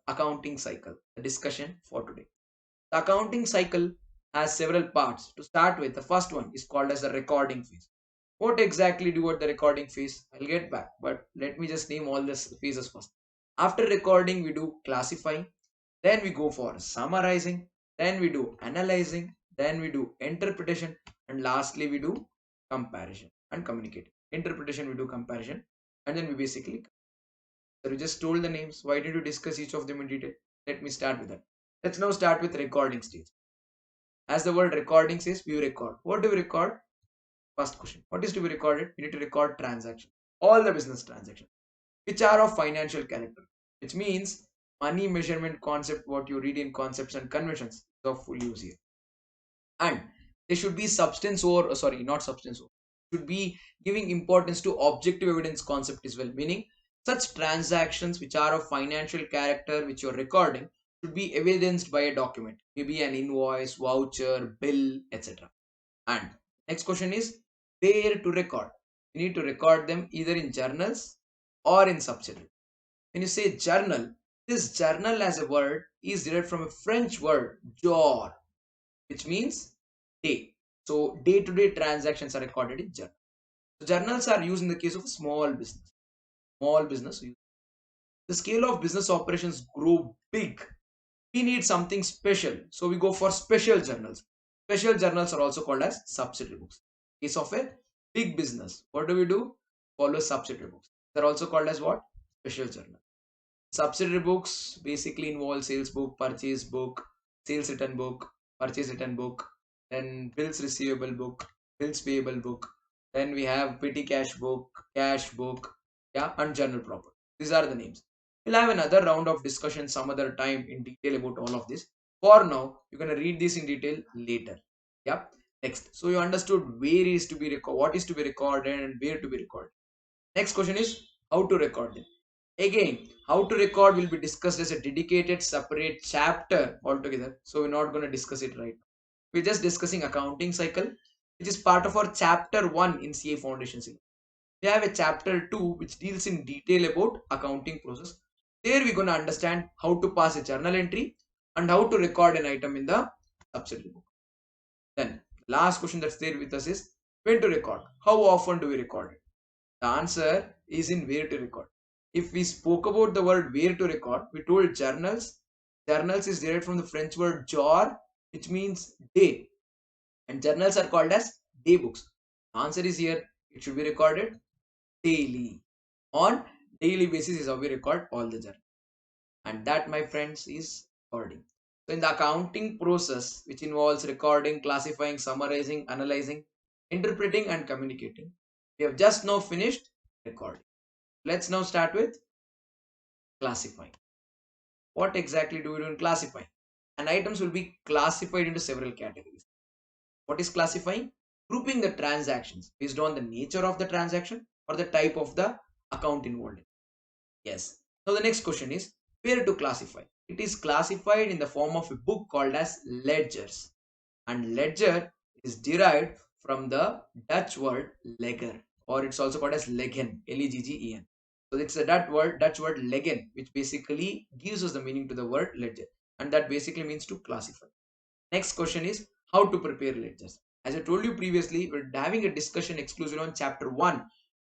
accounting cycle, the discussion for today. The accounting cycle has several parts. To start with, the first one is called as the recording phase. What exactly do at the recording phase? I'll get back, but let me just name all these phases first. After recording, we do classifying, then we go for summarizing, then we do analyzing, then we do interpretation, and lastly we do comparison and communicating. Interpretation we do comparison, and then we basically, so we just told the names. Why did you discuss each of them in detail? Let me start with that. Let's now start with recording stage. As the word recording says, we record. What do we record? First question. What is to be recorded? We need to record transactions. All the business transactions, which are of financial character. Which means money measurement concept, what you read in concepts and conventions, is of full use here. And they should be substance over, sorry, not substance over. Should be giving importance to objective evidence concept as well. Meaning such transactions which are of financial character which you're recording should be evidenced by a document. Maybe an invoice, voucher, bill, etc. And next question is where to record. You need to record them either in journals or in subsidiary. When you say journal, this journal as a word is derived from a French word jour, which means day. So day-to-day transactions are recorded in journal. So journals are used in the case of a small business. Small business. The scale of business operations grow big. We need something special. So we go for special journals. Special journals are also called as subsidiary books. In case of a big business, what do we do? Follow subsidiary books. They're also called as what? Special journal. Subsidiary books basically involve sales book, purchase book, sales return book, purchase return book, then bills receivable book, bills payable book. Then we have petty cash book, yeah, and general property. These are the names. We'll have another round of discussion some other time in detail about all of this. For now, you're gonna read this in detail later. Yeah. Next, so you understood where is to be recorded, what is to be recorded, and where to be recorded. Next question is how to record them. Again, how to record will be discussed as a dedicated separate chapter altogether. So we're not going to discuss it right now. We're just discussing accounting cycle, which is part of our chapter 1 in CA Foundation syllabus. We have a chapter 2 which deals in detail about accounting process. There we're going to understand how to pass a journal entry and how to record an item in the subsidiary book. Then last question that's there with us is when to record. How often do we record it? The answer is in where to record. If we spoke about the word where to record, we told journals. Journals is derived from the French word jour, which means day. And journals are called as day books. The answer is here. It should be recorded daily. On daily basis is how we record all the journals. And that, my friends, is recording. So in the accounting process, which involves recording, classifying, summarizing, analyzing, interpreting, and communicating, we have just now finished recording. Let's now start with classifying. What exactly do we do in classifying? And items will be classified into several categories. What is classifying? Grouping the transactions based on the nature of the transaction or the type of the account involved. Yes. Now the next question is where to classify. It is classified in the form of a book called as ledgers. And ledger is derived from the Dutch word legger, or it's also called as leggen, L-E-G-G-E-N. So it's the Dutch word leggen, which basically gives us the meaning to the word ledger, and that basically means to classify. Next question is how to prepare ledgers. As I told you previously, we're having a discussion exclusively on chapter 1,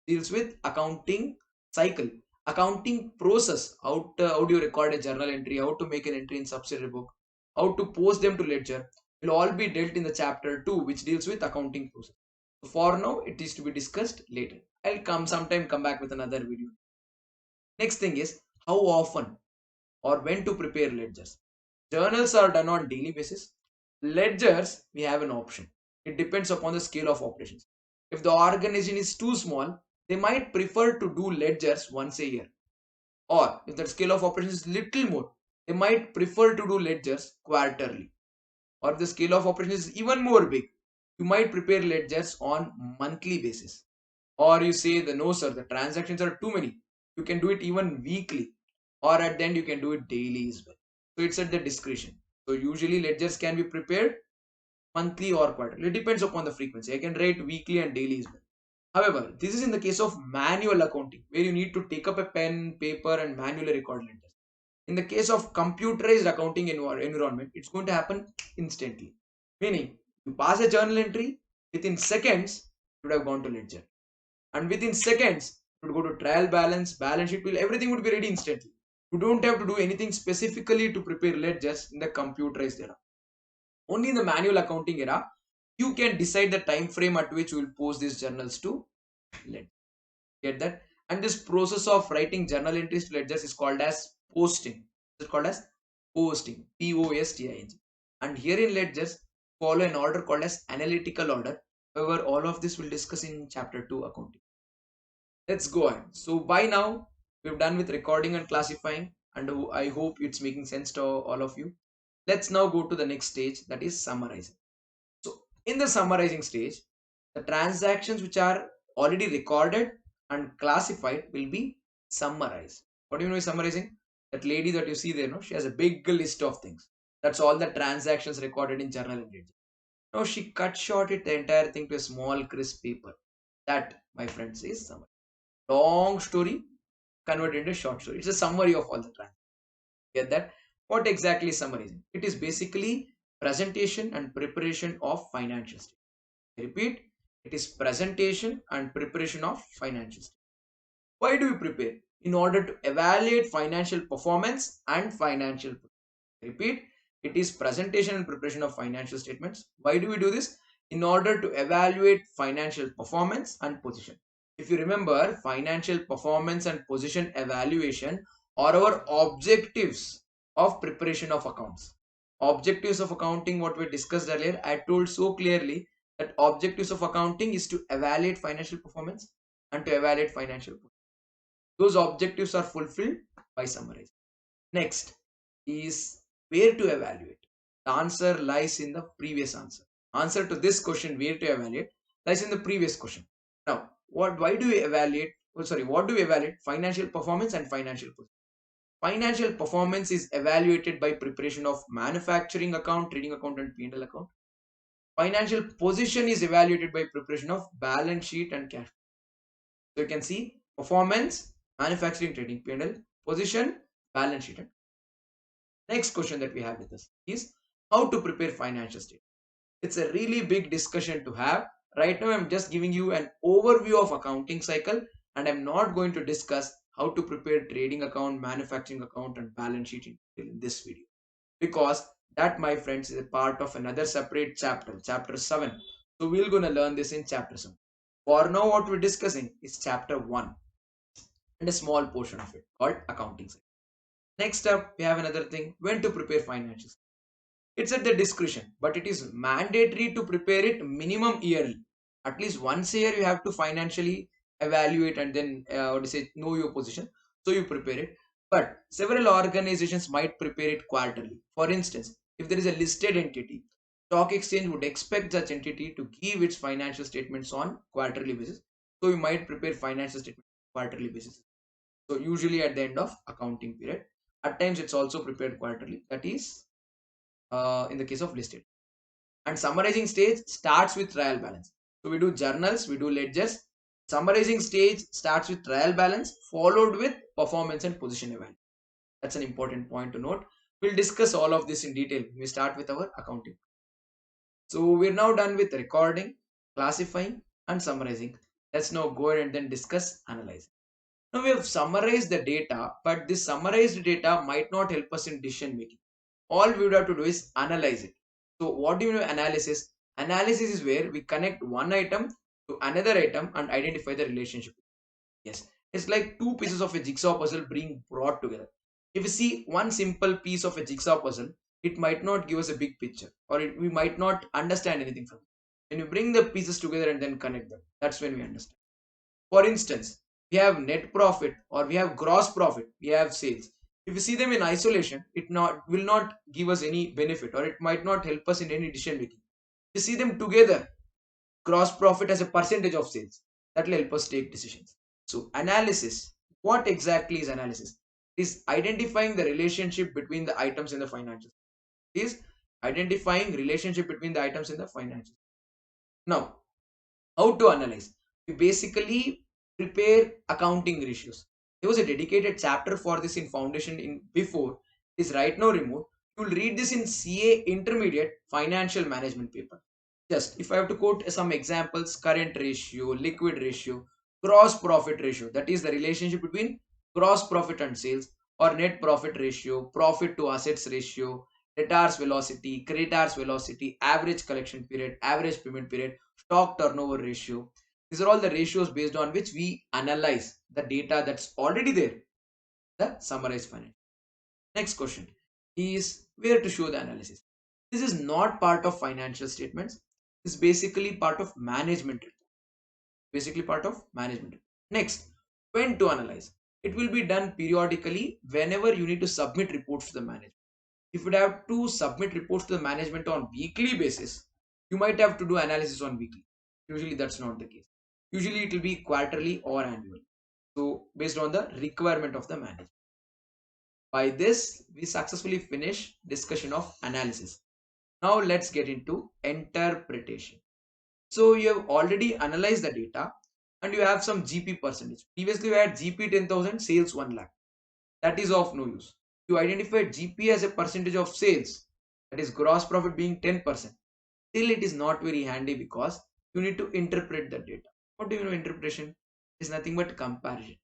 deals with accounting cycle, accounting process, how do you record a journal entry, how to make an entry in subsidiary book, how to post them to ledger, will all be dealt in the chapter 2, which deals with accounting process. So for now, it is to be discussed later. I'll come back with another video. Next thing is how often or when to prepare ledgers. Journals are done on daily basis. Ledgers, we have an option. It depends upon the scale of operations. If the organization is too small, they might prefer to do ledgers once a year. Or if the scale of operations is little more, they might prefer to do ledgers quarterly. Or if the scale of operations is even more big, you might prepare ledgers on monthly basis. Or you say no sir, the transactions are too many. You can do it even weekly, or at the end you can do it daily as well. So it's at the discretion. So usually ledgers can be prepared monthly or quarterly. It depends upon the frequency. I can write weekly and daily as well. However, this is in the case of manual accounting, where you need to take up a pen, paper, and manually record ledgers. In the case of computerized accounting environment, it's going to happen instantly. Meaning, you pass a journal entry, within seconds, you would have gone to ledger. And within seconds, you would go to trial balance, balance sheet, will everything would be ready instantly. You don't have to do anything specifically to prepare ledgers in the computerized era. Only in the manual accounting era, you can decide the time frame at which you will post these journals to ledger. Get that? And this process of writing journal entries to ledgers is called as posting. It's called as posting. Posting. And here in ledgers, follow an order called as analytical order. However, all of this we'll discuss in chapter 2 accounting. Let's go ahead. So by now, we've done with recording and classifying, and I hope it's making sense to all of you. Let's now go to the next stage, that is summarizing. So in the summarizing stage, the transactions which are already recorded and classified will be summarized. What do you know is summarizing? That lady that you see there, no, she has a big list of things. That's all the transactions recorded in journal entry. Now she cut short it the entire thing to a small crisp paper. That, my friends, is summary. Long story converted into short story. It's a summary of all the transactions. Get that? What exactly is summarizing? It is basically presentation and preparation of financial statements. I repeat, it is presentation and preparation of financial statements. Why do we prepare? In order to evaluate financial performance and financial. I repeat, it is presentation and preparation of financial statements. Why do we do this? In order to evaluate financial performance and position. If you remember, financial performance and position evaluation are our objectives of preparation of accounts. Objectives of accounting, what we discussed earlier, I told so clearly that objectives of accounting is to evaluate financial performance and to evaluate financial position. Those objectives are fulfilled by summarizing. Next is where to evaluate. The answer lies in the previous answer. Answer to this question, where to evaluate, lies in the previous question. Now, why do we evaluate? Oh, sorry, what do we evaluate? Financial performance and financial position. Financial performance is evaluated by preparation of manufacturing account, trading account, and P&L account. Financial position is evaluated by preparation of balance sheet and cash. So you can see performance, manufacturing, trading, P&L, position, balance sheet. Next question that we have with us is how to prepare financial statement. It's a really big discussion to have. Right now, I'm just giving you an overview of accounting cycle, and I'm not going to discuss how to prepare trading account, manufacturing account, and balance sheet in this video, because that, my friends, is a part of another separate chapter, chapter 7. So we're going to learn this in chapter 7. For now, what we're discussing is chapter 1 and a small portion of it called accounting cycle. Next up, we have another thing, when to prepare financials. It's at the discretion, but it is mandatory to prepare it minimum yearly. At least once a year, you have to financially evaluate and then what to say, know your position. So you prepare it. But several organizations might prepare it quarterly. For instance, if there is a listed entity, stock exchange would expect such entity to give its financial statements on quarterly basis. So you might prepare financial statement quarterly basis. So usually at the end of accounting period. At times it's also prepared quarterly. That is in the case of listed. And summarizing stage starts with trial balance. So we do journals, we do ledgers. Summarizing stage starts with trial balance followed with performance and position evaluation. That's an important point to note. We'll discuss all of this in detail. We start with our accounting. So we're now done with recording, classifying, and summarizing. Let's now go ahead and then discuss analyzing. Now we have summarized the data, but this summarized data might not help us in decision making. All we would have to do is analyze it. So what do you know analysis? Analysis is where we connect one item to another item and identify the relationship. Yes, it's like two pieces of a jigsaw puzzle being brought together. If you see one simple piece of a jigsaw puzzle, it might not give us a big picture, or we might not understand anything from it. When you bring the pieces together and then connect them, that's when we understand. For instance, we have net profit or we have gross profit, we have sales. If you see them in isolation, it will not give us any benefit, or it might not help us in any decision making. You see them together, gross profit as a percentage of sales, that will help us take decisions. So analysis, what exactly is analysis? It is identifying the relationship between the items in the financials. It is identifying relationship between the items in the financials. Now, how to analyze? We basically prepare accounting ratios. There was a dedicated chapter for this in foundation in before. It is right now removed. You will read this in CA intermediate financial management paper. Just if I have to quote some examples, current ratio, liquid ratio, gross profit ratio, that is the relationship between gross profit and sales, or net profit ratio, profit to assets ratio, debtors velocity, creditors velocity, average collection period, average payment period, stock turnover ratio. These are all the ratios based on which we analyze the data that's already there, the summarized finance. Next question is where to show the analysis. This is not part of financial statements. It's basically part of management. Basically part of management. Next, when to analyze. It will be done periodically whenever you need to submit reports to the management. If you have to submit reports to the management on weekly basis, you might have to do analysis on weekly. Usually that's not the case. Usually it will be quarterly or annual. So based on the requirement of the manager. By this, we successfully finish discussion of analysis. Now let's get into interpretation. So you have already analyzed the data and you have some GP percentage. Previously you had GP 10,000, sales 1 lakh. That is of no use. You identified GP as a percentage of sales, that is gross profit being 10%. Still it is not very handy because you need to interpret the data. What do you know interpretation? It is nothing but comparison.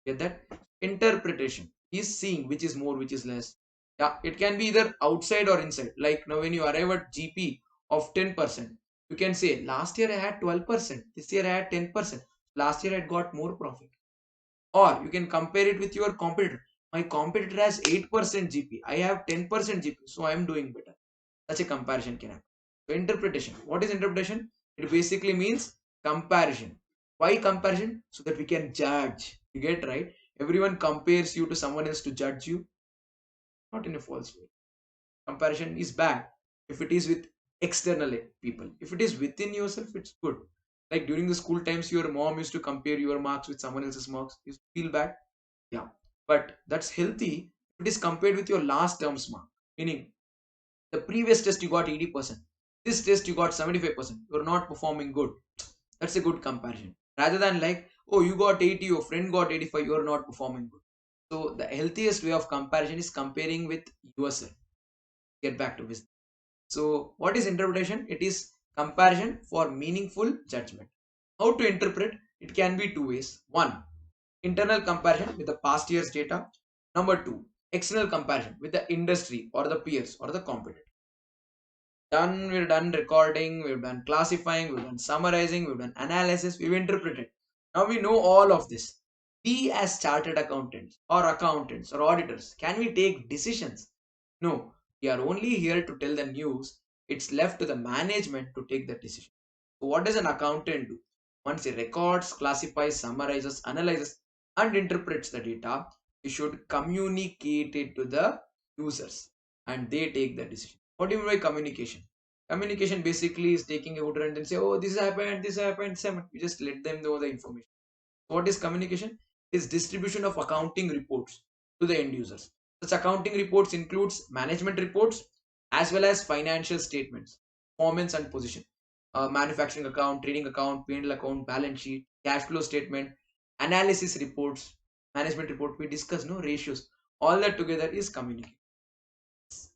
Get that? Interpretation is seeing which is more, which is less. Yeah, it can be either outside or inside. Like now when you arrive at GP of 10%, you can say last year I had 12%, this year I had 10%, last year I got more profit. Or you can compare it with your competitor. My competitor has 8% GP, I have 10% GP, so I am doing better. Such a comparison can happen. So interpretation. What is interpretation? It basically means comparison. Why comparison? So that we can judge. You get right? Everyone compares you to someone else to judge you. Not in a false way. Comparison is bad if it is with external people. If it is within yourself, it's good. Like during the school times, your mom used to compare your marks with someone else's marks. You feel bad. Yeah. But that's healthy if it is compared with your last term's mark. Meaning the previous test you got 80%. This test you got 75%. You're not performing good. That's a good comparison. Rather than like, oh, you got 80, your friend got 85, you're not performing good. So the healthiest way of comparison is comparing with yourself. Get back to business. So what is interpretation? It is comparison for meaningful judgment. How to interpret? It can be two ways. One, internal comparison with the past year's data. Number two, external comparison with the industry or the peers or the competitor. We've done recording, we've done classifying, we've done summarizing, we've done analysis, we've interpreted. Now we know all of this. We as chartered accountants or auditors, can we take decisions? No, we are only here to tell the news. It's left to the management to take the decision. So what does an accountant do? Once he records, classifies, summarizes, analyzes, and interprets the data, he should communicate it to the users and they take the decision. What do you mean by communication? Communication basically is taking a order and then say, oh, this happened, this happened, this happened. You just let them know the information. What is communication? Is distribution of accounting reports to the end users. Such accounting reports includes management reports as well as financial statements, performance and position, manufacturing account, trading account, P&L account, balance sheet, cash flow statement, analysis reports, management report. We discuss no ratios. All that together is communication.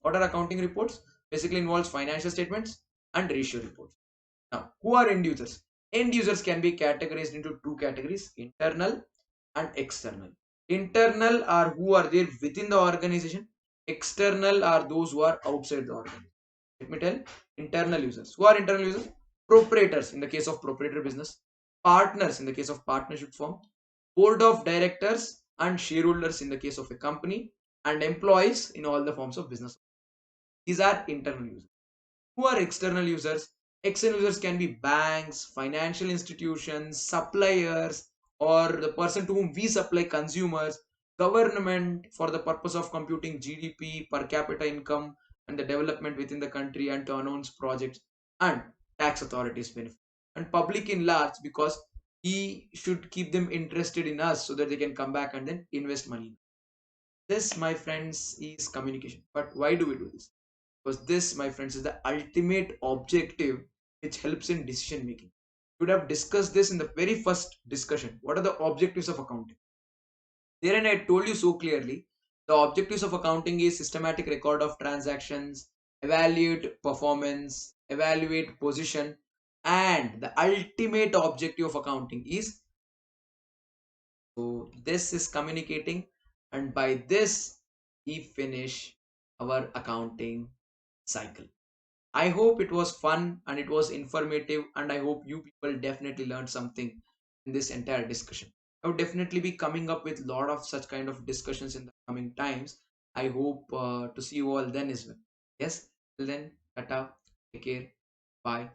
What are accounting reports? Basically involves financial statements and ratio reports. Now, who are end users? End users can be categorized into two categories, internal and external. Internal are who are there within the organization. External are those who are outside the organization. Let me tell, internal users. Who are internal users? Proprietors in the case of proprietor business, partners in the case of partnership firm, board of directors and shareholders in the case of a company, and employees in all the forms of business. These are internal users. Who are external users? External users can be banks, financial institutions, suppliers, or the person to whom we supply, consumers, government for the purpose of computing GDP, per capita income, and the development within the country and to announce projects, and tax authorities benefit. And public in large because he should keep them interested in us so that they can come back and then invest money. This, my friends, is communication. But why do we do this? Because this, my friends, is the ultimate objective which helps in decision making. We would have discussed this in the very first discussion. What are the objectives of accounting? Therein, I told you so clearly. The objectives of accounting is systematic record of transactions, evaluate performance, evaluate position, and the ultimate objective of accounting is, so this is communicating, and by this we finish our accounting cycle. I hope it was fun and it was informative, and I hope you people definitely learned something in this entire discussion. I would definitely be coming up with a lot of such kind of discussions in the coming times. I hope to see you all then as well. Yes, till then, tata, take care, bye.